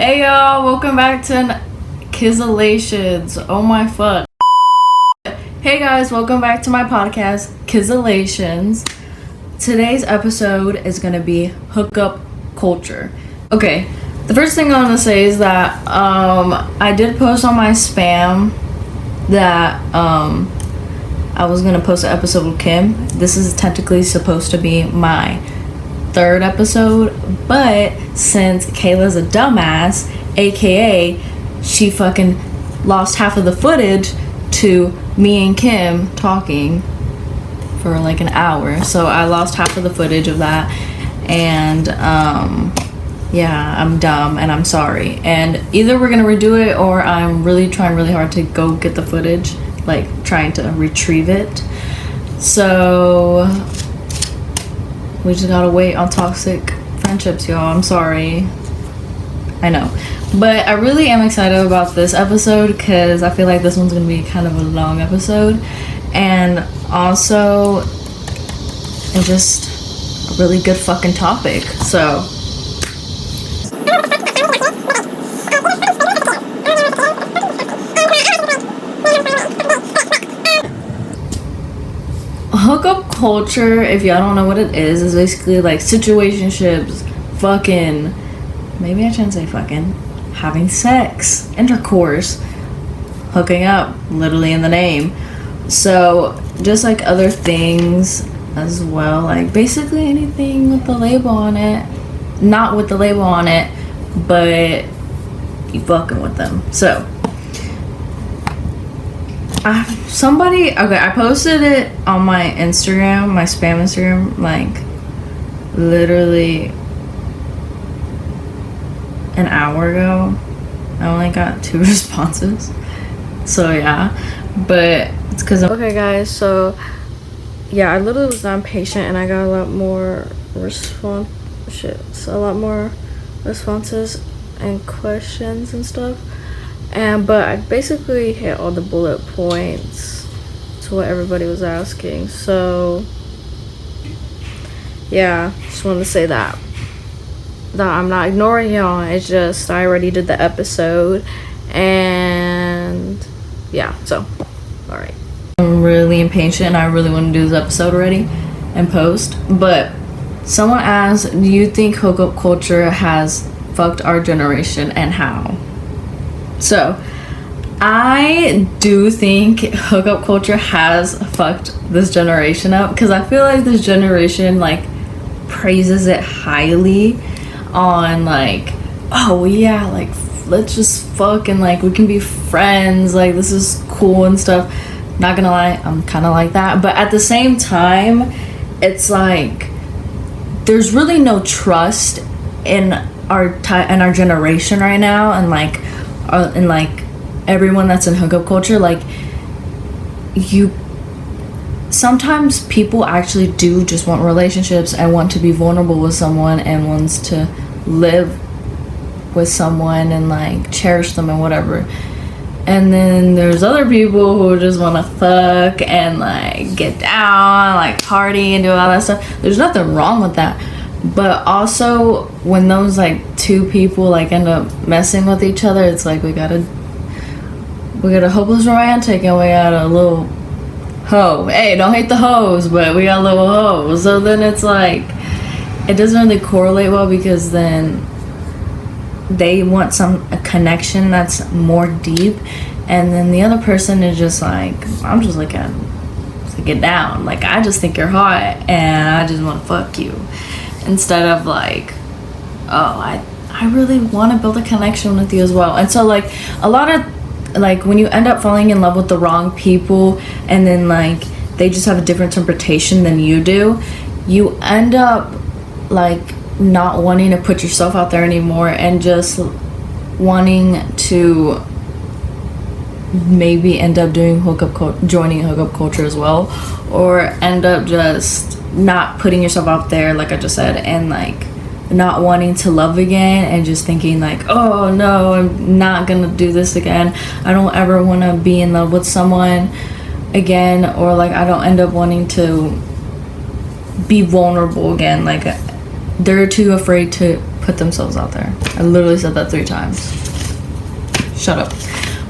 Hey y'all, welcome back to Kizzalations. Oh my fuck. Hey guys, welcome back to my podcast, Kizzalations. Today's episode is gonna be hookup culture. Okay, the first thing I want to say is that I did post on my spam that I was gonna post an episode with Kim. This is technically supposed to be my third episode, but since Kayla's a dumbass, aka she fucking lost half of the footage to me and Kim talking for like an hour, so I lost half of the footage of that, and yeah, I'm dumb and I'm sorry, and either we're gonna redo it or I'm really trying really hard to go get the footage, like trying to retrieve it. So we just gotta wait on toxic friendships, y'all. I'm sorry. I know. But I really am excited about this episode because I feel like this one's gonna be kind of a long episode. And also, it's just a really good fucking topic. So, hookup culture, if y'all don't know what it is basically like situationships, fucking, maybe I shouldn't say fucking, having sex, intercourse, hooking up, literally in the name. So just like other things as well, like basically anything with the label on it, not with the label on it, but you fucking with them. So I posted it on my Instagram, my spam Instagram, like literally an hour ago. I only got 2 responses, so yeah, but it's because okay guys, so yeah, I literally was not patient and I got a lot more responses and questions and stuff. But I basically hit all the bullet points to what everybody was asking. So yeah, just wanted to say that I'm not ignoring y'all. It's just I already did the episode, and yeah. So all right, I'm really impatient and I really want to do this episode already and post. But someone asked, do you think hookup culture has fucked our generation and how? So, I do think hookup culture has fucked this generation up because I feel like this generation like praises it highly on like, oh yeah, like let's just fuck and like we can be friends, like this is cool and stuff. Not gonna lie, I'm kind of like that, but at the same time, it's like there's really no trust in our generation right now, and like everyone that's in hookup culture, like sometimes people actually do just want relationships and want to be vulnerable with someone and wants to live with someone and like cherish them and whatever. And then there's other people who just want to fuck and like get down, like party and do all that stuff. There's nothing wrong with that. But also when those like two people like end up messing with each other, it's like we got a hopeless romantic and we got a little hoe. Hey, don't hate the hoes, but we got a little hoe. So then it's like it doesn't really correlate well because then they want a connection that's more deep, and then the other person is just like, I'm just like get down, like I just think you're hot and I just want to fuck you, instead of like, oh, I really want to build a connection with you as well. And so like a lot of like when you end up falling in love with the wrong people and then like they just have a different interpretation than you do, you end up like not wanting to put yourself out there anymore and just wanting to maybe end up doing joining hookup culture as well, or end up just not putting yourself out there like I just said, and like not wanting to love again and just thinking like, oh no, I'm not gonna do this again, I don't ever want to be in love with someone again, or like I don't end up wanting to be vulnerable again, like they're too afraid to put themselves out there. I literally said that 3 times. Shut up.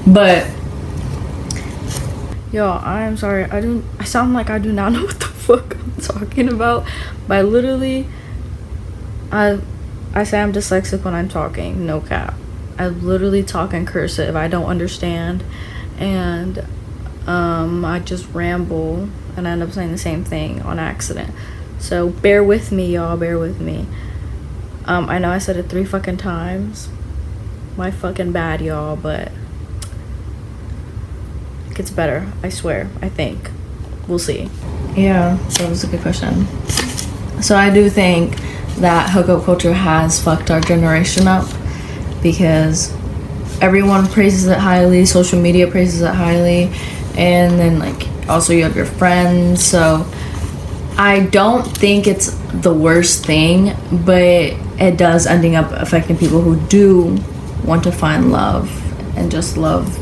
But yo, I'm sorry. I sound like I do not know what the fuck I'm talking about. But I literally, I say I'm dyslexic when I'm talking. No cap. I literally talk in cursive. I don't understand, and I just ramble and I end up saying the same thing on accident. So bear with me, y'all. Bear with me. I know I said it 3 fucking times. My fucking bad, y'all, but it gets better. I swear. I think. We'll see. Yeah, that was a good question. So I do think that hookup culture has fucked our generation up, because everyone praises it highly, social media praises it highly, and then like also you have your friends. So I don't think it's the worst thing, but it does ending up affecting people who do want to find love and just love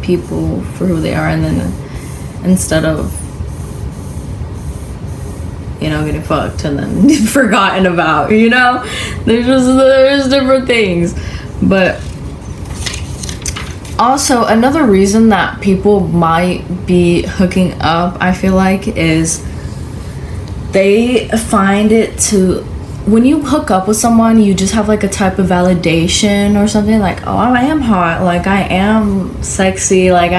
people for who they are, and then instead of, you know, getting fucked and then forgotten about, you know, there's different things. But also another reason that people might be hooking up, I feel like, is they find it to, when you hook up with someone, you just have like a type of validation or something, like, oh, I am hot, like I am sexy, like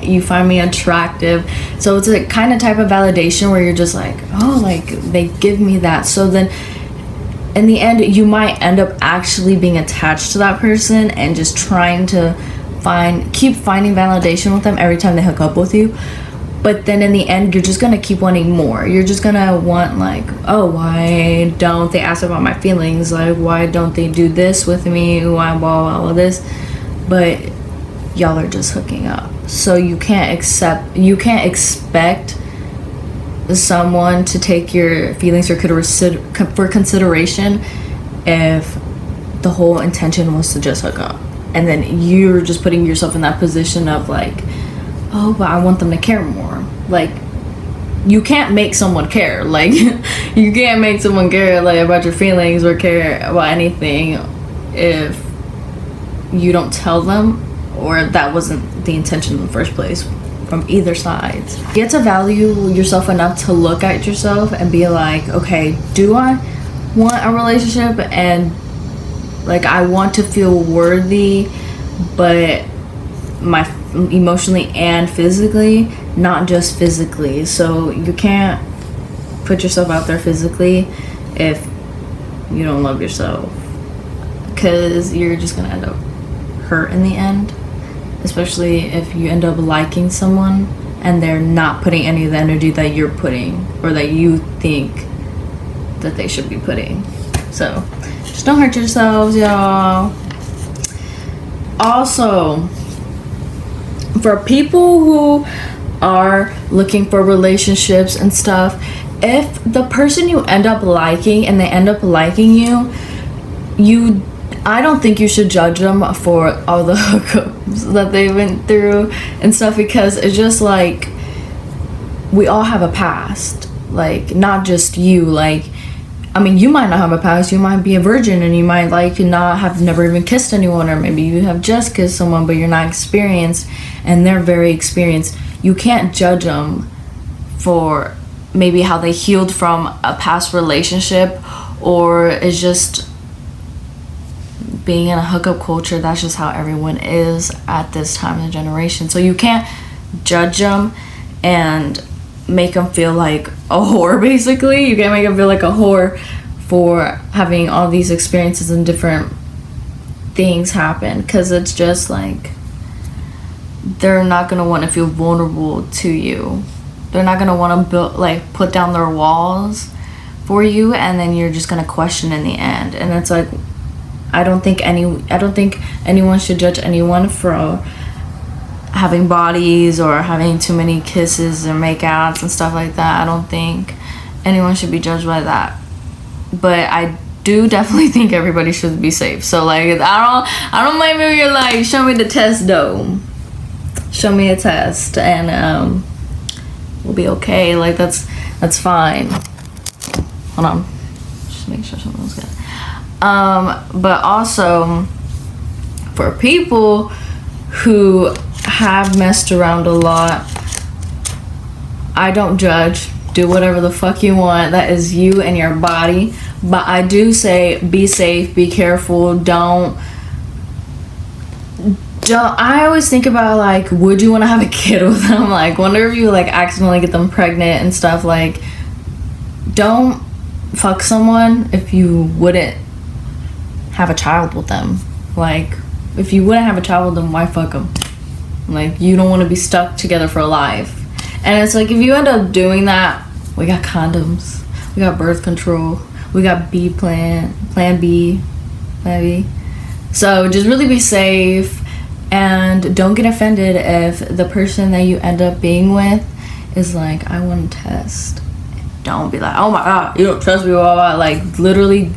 you find me attractive. So it's a kind of type of validation where you're just like, oh, like they give me that. So then in the end, you might end up actually being attached to that person and just trying to keep finding validation with them every time they hook up with you. But then in the end, you're just gonna keep wanting more. You're just gonna want, like, oh, why don't they ask about my feelings? Like, why don't they do this with me? Why all of this? But y'all are just hooking up. So you can't expect someone to take your feelings for consideration if the whole intention was to just hook up. And then you're just putting yourself in that position of like, oh, but I want them to care more. Like, you can't make someone care. Like, you can't make someone care like about your feelings or care about anything if you don't tell them, or that wasn't the intention in the first place from either side. You get to value yourself enough to look at yourself and be like, okay, do I want a relationship? And like, I want to feel worthy, but emotionally and physically, not just physically. So you can't put yourself out there physically if you don't love yourself, because you're just gonna end up hurt in the end, especially if you end up liking someone and they're not putting any of the energy that you're putting or that you think that they should be putting. So just don't hurt yourselves, y'all. Also, for people who are looking for relationships and stuff, if the person you end up liking and they end up liking you, I don't think you should judge them for all the hookups that they went through and stuff, because it's just like, we all have a past. Like, not just you. Like, I mean, you might not have a past. You might be a virgin and you might like not have never even kissed anyone, or maybe you have just kissed someone but you're not experienced and they're very experienced. You can't judge them for maybe how they healed from a past relationship, or it's just being in a hookup culture. That's just how everyone is at this time in the generation. So you can't judge them and make them feel like a whore, basically. You can't make them feel like a whore for having all these experiences and different things happen, because it's just like, they're not going to want to feel vulnerable to you. They're not going to want to put down their walls for you, and then you're just going to question in the end. And it's like, I don't think anyone should judge anyone for having bodies or having too many kisses or makeouts and stuff like that. I don't think anyone should be judged by that. But I do definitely think everybody should be safe. So like, I don't mind if you're like, show me the test though. Show me a test and we'll be okay. Like, that's fine. Hold on. Just make sure something's good. But also for people who have messed around a lot, I don't judge. Do whatever the fuck you want. That is you and your body. But I do say be safe, be careful. Don't I always think about, like, would you want to have a kid with them? Like, whenever you, like, accidentally get them pregnant and stuff, like, don't fuck someone if you wouldn't have a child with them. Like, if you wouldn't have a child with them, why fuck them? Like, you don't want to be stuck together for life. And it's like, if you end up doing that, we got condoms, we got birth control, we got plan B. So just really be safe, and don't get offended if the person that you end up being with is like, I want to test. Don't be like, oh my god, you don't trust me, blah, blah. Like, literally,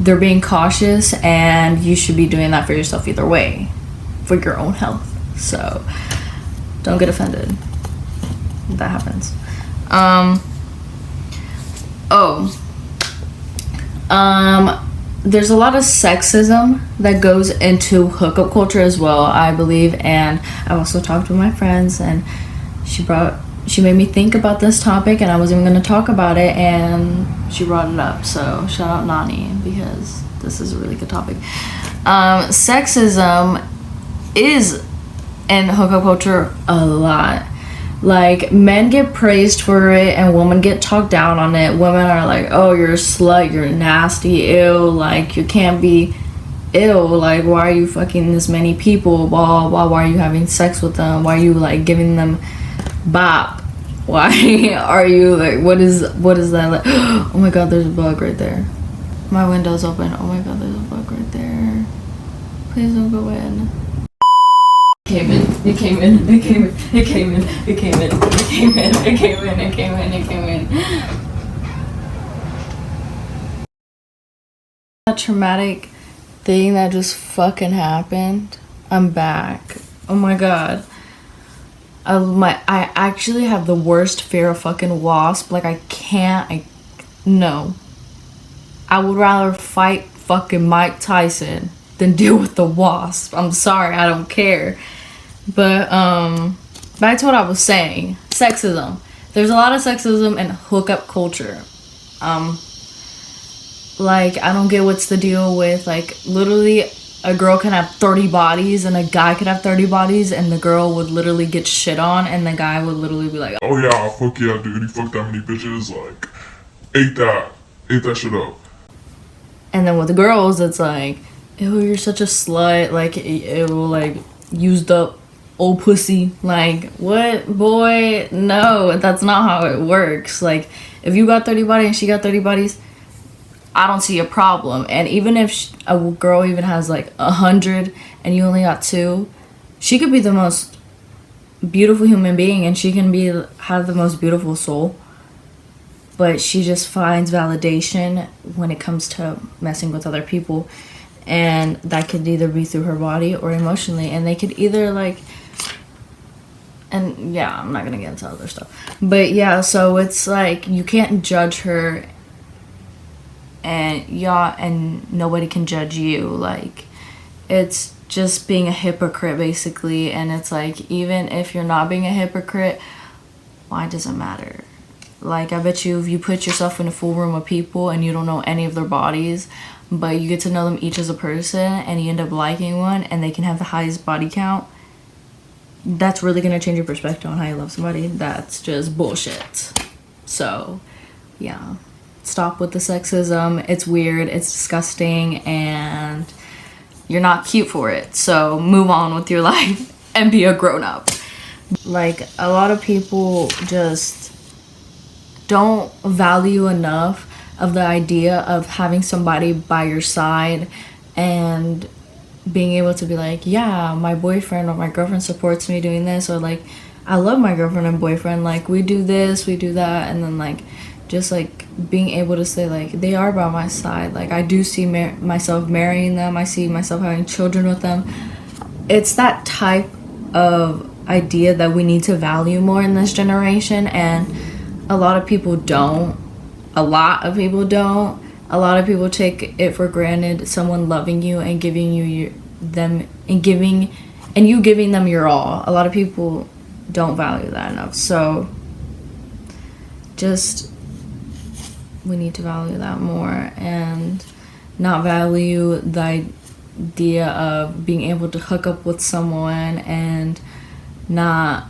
they're being cautious, and you should be doing that for yourself either way, for your own health. So don't get offended. That happens. There's a lot of sexism that goes into hookup culture as well, I believe. And I also talked with my friends, and she made me think about this topic, and I wasn't even going to talk about it, and she brought it up. So shout out Nani, because this is a really good topic. Sexism is in hookup culture a lot. Like, men get praised for it and women get talked down on it. Women are like, oh, you're a slut, you're nasty, ew, like, you can't be, ew, like, why are you fucking this many people, blah, blah, why are you having sex with them, why are you, like, giving them bop, why are you, like, what is that, like, oh my god, there's a bug right there, my window's open, oh my god, there's a bug right there, please don't go in. It came in. That traumatic thing that just fucking happened. I'm back. Oh my god. I actually have the worst fear of fucking wasp. Like, no. I would rather fight fucking Mike Tyson than deal with the wasp. I'm sorry, I don't care. But back to what I was saying, sexism. There's a lot of sexism in hookup culture. Like, I don't get what's the deal with, like, literally a girl can have 30 bodies and a guy could have 30 bodies, and the girl would literally get shit on, and the guy would literally be like, oh yeah, fuck yeah, dude, you fucked that many bitches, like, ate that shit up. And then with the girls, it's like, ew, you're such a slut, like, ew, like, used up old pussy. Like, what, boy? No, that's not how it works. Like, if you got 30 bodies and she got 30 bodies, I don't see a problem. And even if a girl even has like 100 and you only got 2, she could be the most beautiful human being, and she can have the most beautiful soul, but she just finds validation when it comes to messing with other people, and that could either be through her body or emotionally, and they could either like, and yeah, I'm not gonna get into other stuff, but yeah, so it's like you can't judge her, and nobody can judge you. Like, it's just being a hypocrite basically. And it's like, even if you're not being a hypocrite, why does it matter? Like, I bet you if you put yourself in a full room of people and you don't know any of their bodies, but you get to know them each as a person, and you end up liking one and they can have the highest body count, that's really gonna change your perspective on how you love somebody. That's just bullshit. So yeah, stop with the sexism. It's weird, it's disgusting, and you're not cute for it. So move on with your life and be a grown-up. Like, a lot of people just don't value enough of the idea of having somebody by your side and being able to be like, yeah, my boyfriend or my girlfriend supports me doing this, or like, I love my girlfriend and boyfriend, like, we do this, we do that, and then like, just like being able to say like, they are by my side, like, I do see myself marrying them, I see myself having children with them. It's that type of idea that we need to value more in this generation, and a lot of people don't. a lot of people take it for granted, someone loving you and giving you you giving them your all. A lot of people don't value that enough. So we need to value that more and not value the idea of being able to hook up with someone and not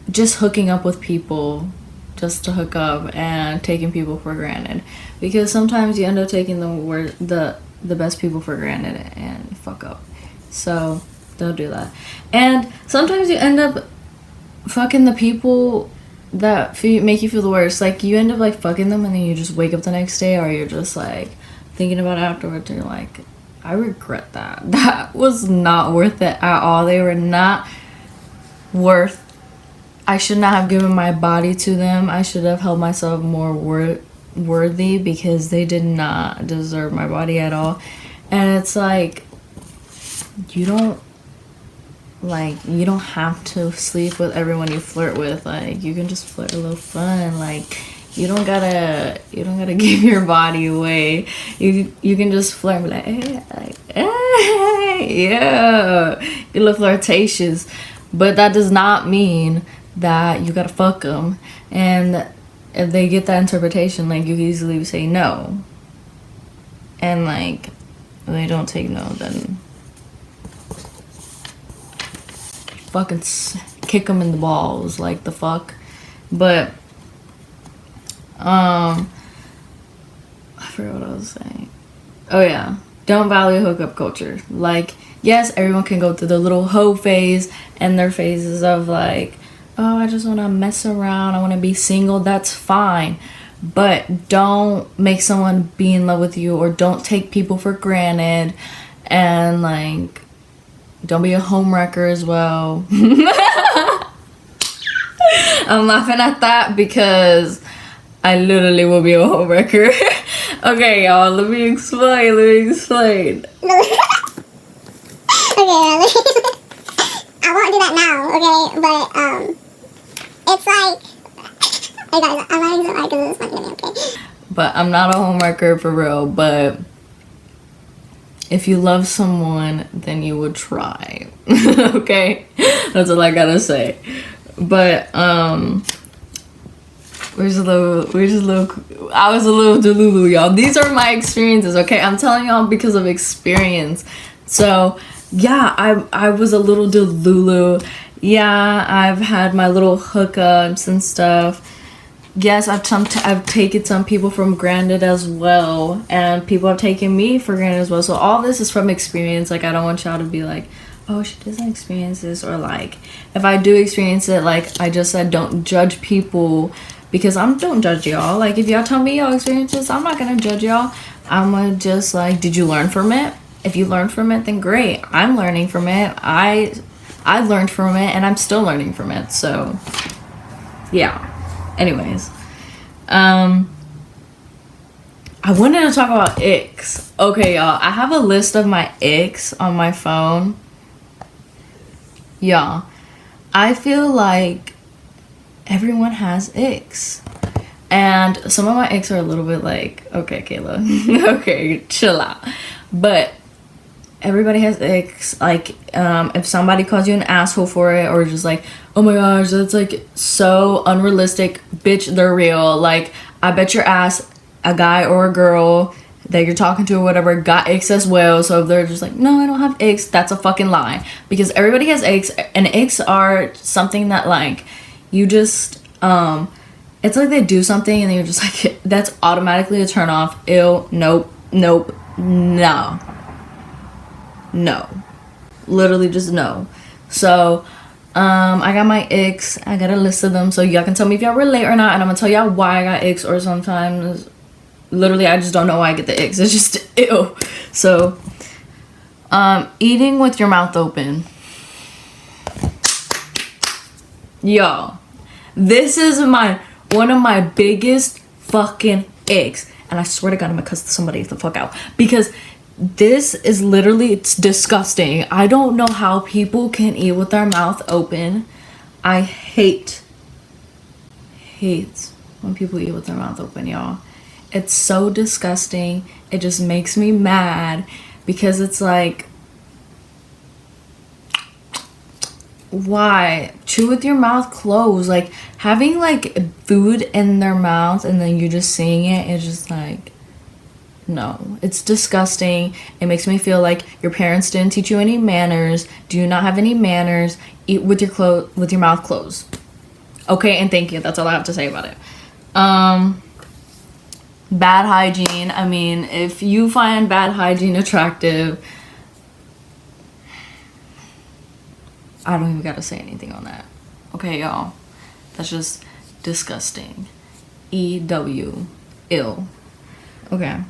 just hooking up with people just to hook up and taking people for granted, because sometimes you end up taking the best people for granted and you fuck up. So don't do that. And sometimes you end up fucking the people that make you feel the worst. Like, you end up like fucking them and then you just wake up the next day, or you're just like thinking about it afterwards and you're like, I regret that. That was not worth it at all. They were not worth. I should not have given my body to them. I should have held myself more worthy, because they did not deserve my body at all. And it's like, you don't have to sleep with everyone you flirt with. Like, you can just flirt a little fun. Like, you don't gotta give your body away. You can just flirt and be like, hey, yeah, you look flirtatious, but that does not mean that you gotta fuck them. And if they get that interpretation, like, you can easily say no, and like, if they don't take no, then fucking kick them in the balls. Like, the fuck. But I forgot what I was saying. Oh yeah, don't value hookup culture. Like, yes, everyone can go through the little hoe phase and their phases of like, oh, I just want to mess around, I want to be single. That's fine, but don't make someone be in love with you, or don't take people for granted, and like, don't be a homewrecker as well. I'm laughing at that because I literally will be a homewrecker. Okay, y'all, let me explain. Okay, I won't do that now, okay? But, it's like, hey guys, I'm not even because this is funny to me, okay? But I'm not a homewrecker for real, but if you love someone, then you would try. Okay? That's all I gotta say. But, I was a little delulu, y'all. These are my experiences, okay? I'm telling y'all because of experience. So, yeah, I was a little delulu. Yeah, I've had my little hookups and stuff. Yes, I've taken some people for granted as well, and people have taken me for granted as well. So all this is from experience. Like, I don't want y'all to be like, oh, she doesn't experience this, or like, if I do experience it, like I just said, don't judge people, because don't judge y'all. Like, if y'all tell me y'all experience this, I'm not gonna judge y'all. I'm gonna just like, did you learn from it? If you learned from it, then great. I'm learning from it. I learned from it, and I'm still learning from it. So yeah. Anyways, I wanted to talk about icks. Okay, y'all, I have a list of my icks on my phone. Y'all, I feel like everyone has icks, and some of my icks are a little bit like, okay, Kayla, okay, chill out. But everybody has icks. Like, if somebody calls you an asshole for it, or just like, oh my gosh, that's like so unrealistic, bitch, they're real. Like, I bet your ass a guy or a girl that you're talking to or whatever got icks as well. So if they're just like, no, I don't have icks, that's a fucking lie, because everybody has icks. And icks are something that, like, you just it's like they do something and you're just like, that's automatically a turn off. Ew, nope, no, literally just no. So I got my icks. I got a list of them, so y'all can tell me if y'all relate or not, and I'm gonna tell y'all why I got icks. Or sometimes literally I just don't know why I get the icks. It's just ew. So eating with your mouth open. Y'all, this is one of my biggest fucking icks, and I swear to God I'm gonna cuss somebody the fuck out, because this is literally, it's disgusting. I don't know how people can eat with their mouth open. I hate when people eat with their mouth open, y'all. It's so disgusting. It just makes me mad because it's like, why? Chew with your mouth closed. Like, having like food in their mouth and then you just seeing it is just like, no, it's disgusting. It makes me feel like your parents didn't teach you any manners. Do you not have any manners? Eat with your mouth closed. Okay, and thank you. That's all I have to say about it. Bad hygiene. I mean, if you find bad hygiene attractive, I don't even gotta say anything on that. Okay, y'all. That's just disgusting. EW. Ill. Okay.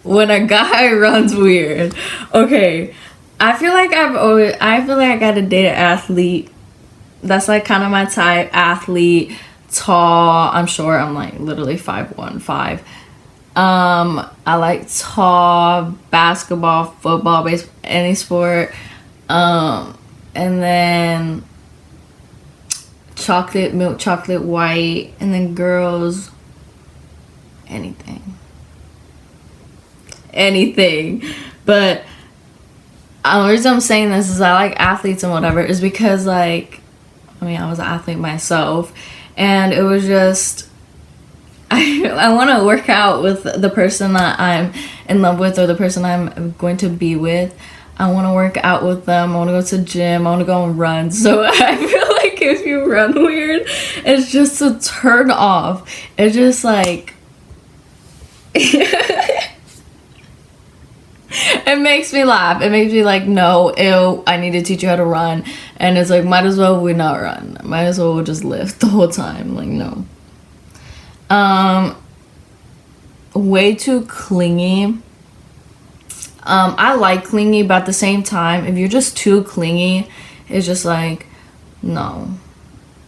When a guy runs weird. Okay. I feel like I gotta date an athlete. That's like kind of my type. Athlete, tall. I'm short. I'm like literally 5'1", 5. I like tall, basketball, football, baseball, any sport. And then chocolate, milk chocolate, white, and then girls, anything. But the reason I'm saying this is I like athletes and whatever is because, like, I mean, I was an athlete myself, and it was just, I want to work out with the person that I'm in love with or the person I'm going to be with. I want to work out with them. I want to go to the gym. I want to go and run. So I feel like if you run weird, it's just a turn off. It's just like, it makes me laugh. It makes me like, no, ew, I need to teach you how to run. And it's like, might as well we not run. Might as well we just lift the whole time. Like, no. Way too clingy. I like clingy, but at the same time, if you're just too clingy, it's just like, no.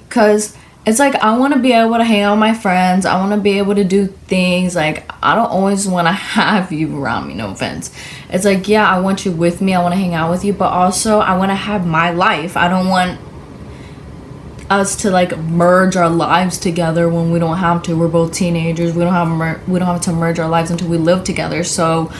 Because it's like, I want to be able to hang out with my friends. I want to be able to do things. Like, I don't always want to have you around me, no offense. It's like, yeah, I want you with me. I want to hang out with you. But also, I want to have my life. I don't want us to like merge our lives together when we don't have to. We're both teenagers. We don't have to merge our lives until we live together. So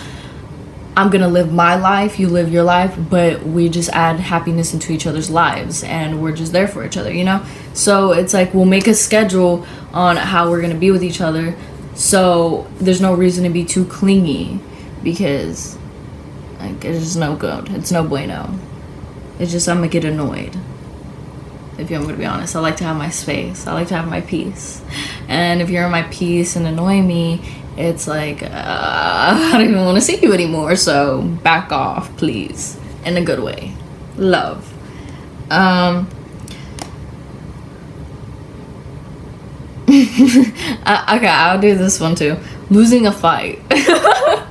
I'm gonna live my life, you live your life, but we just add happiness into each other's lives and we're just there for each other, you know? So it's like, we'll make a schedule on how we're gonna be with each other, so there's no reason to be too clingy, because like, it's just no good. It's no bueno. It's just, I'm gonna get annoyed. If I'm gonna be honest, I like to have my space. I like to have my peace. And if you're in my peace and annoy me, it's like, I don't even want to see you anymore. So back off, please, in a good way. Love. Okay, I'll do this one too. Losing a fight. I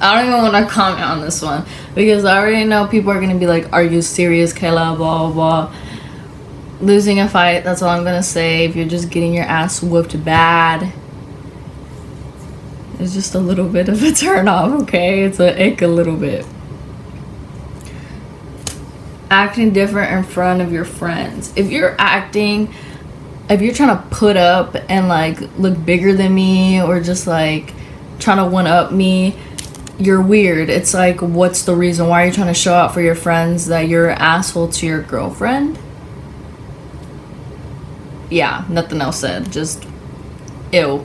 don't even want to comment on this one because I already know people are gonna be like, "Are you serious, Kayla?" Blah blah blah. Losing a fight, that's all I'm gonna say. If you're just getting your ass whooped bad, it's just a little bit of a turn off, okay? It's a ick a little bit. Acting different in front of your friends. If you're trying to put up and like look bigger than me or just like trying to one up me, you're weird. It's like, what's the reason? Why are you trying to show out for your friends that you're an asshole to your girlfriend? Yeah, nothing else said. Just ew.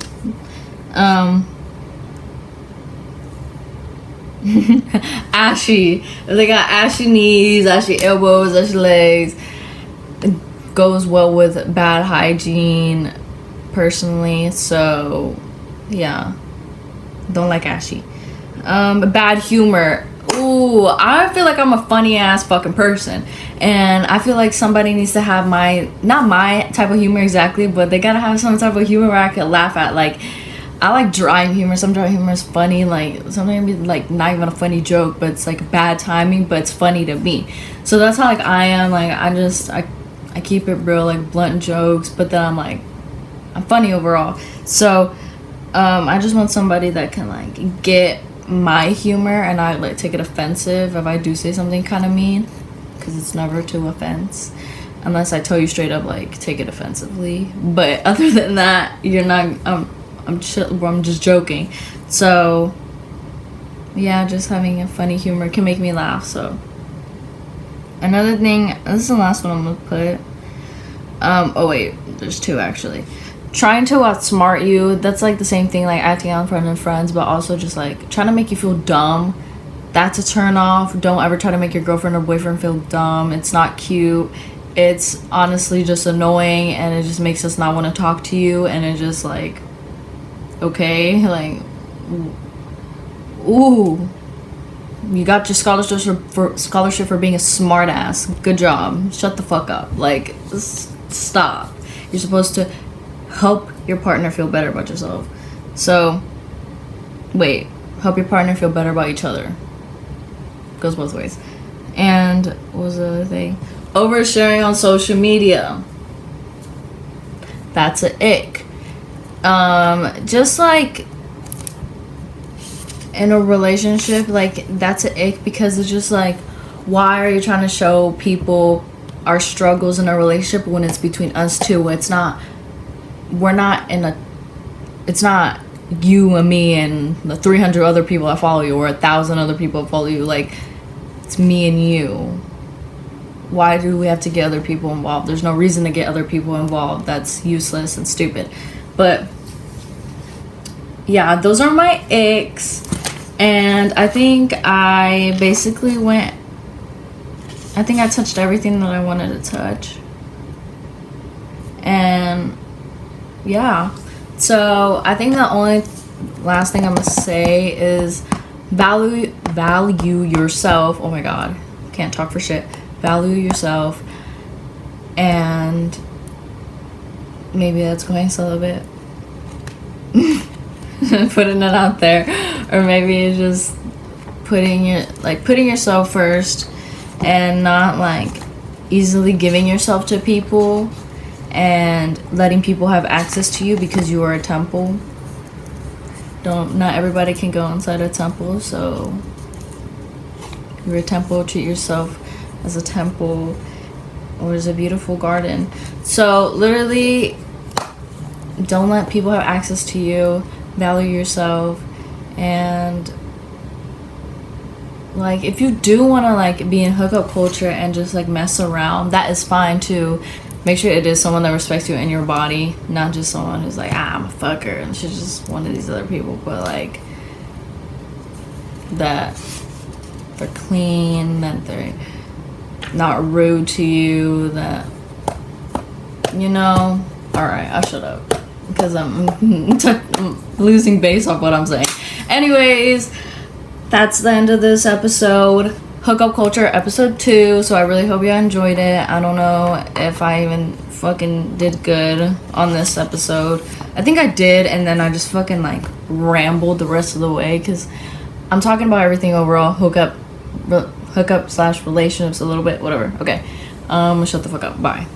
Ashy. They got ashy knees, ashy elbows, ashy legs. It goes well with bad hygiene, personally. So, yeah. Don't like ashy. Bad humor. Ooh, I feel like I'm a funny ass fucking person, and I feel like somebody needs to have not my type of humor exactly, but they gotta have some type of humor where I can laugh at. Like, I like dry humor. Some dry humor is funny. Like, sometimes it's like not even a funny joke, but it's like bad timing, but it's funny to me. So that's how like I am. Like, I keep it real, like blunt jokes, but then I'm funny overall. So I just want somebody that can like get my humor and not like take it offensive if I do say something kind of mean. because it's never to offense. Unless I tell you straight up, like, take it offensively. But other than that, you're not, I'm just joking. So, yeah, just having a funny humor can make me laugh, so. Another thing, this is the last one I'm gonna put. Oh wait, there's two actually. Trying to outsmart you, that's like the same thing, like acting out in front of friends, but also just like trying to make you feel dumb. That's a turn off. Don't ever try to make your girlfriend or boyfriend feel dumb. It's not cute. It's honestly just annoying, and it just makes us not want to talk to you, and it's just like, okay, like, ooh, you got your scholarship for being a smart ass. Good job. Shut the fuck up. Like, stop. You're supposed to help your partner feel better about yourself. So, wait, help your partner feel better about each other. Goes both ways. And what was the other thing? Oversharing on social media. That's an ick. Just like in a relationship, like, that's an ick, because it's just like, why are you trying to show people our struggles in a relationship when it's between us two? It's not you and me and the 300 other people that follow you, or 1,000 other people that follow you. Like, it's me and you. Why do we have to get other people involved? There's no reason to get other people involved. That's useless and stupid. But yeah, those are my icks. And I think I basically I touched everything that I wanted to touch. And yeah. So I think the only last thing I'm gonna say is value yourself. Oh my god. Can't talk for shit. Value yourself, and maybe that's going celibate. Putting it out there, or maybe it's just putting yourself first, and not like easily giving yourself to people, and letting people have access to you because you are a temple. Not everybody can go inside a temple, so you're a temple. Treat yourself as a temple, or as a beautiful garden. So literally, don't let people have access to you. Value yourself. And like, if you do want to like be in hookup culture and just like mess around, that is fine too. Make sure it is someone that respects you and your body, not just someone who's like, I'm a fucker and she's just one of these other people. But like, that they're clean, that they're not rude to you, that, you know. Alright, I'll shut up because I'm losing base off what I'm saying. Anyways, that's the end of this episode. Hookup Culture episode 2. So I really hope you enjoyed it. I don't know if I even fucking did good on this episode. I think I did, and then I just fucking like rambled the rest of the way because I'm talking about everything overall. Hookup / relationships a little bit, whatever. Okay, shut the fuck up. Bye.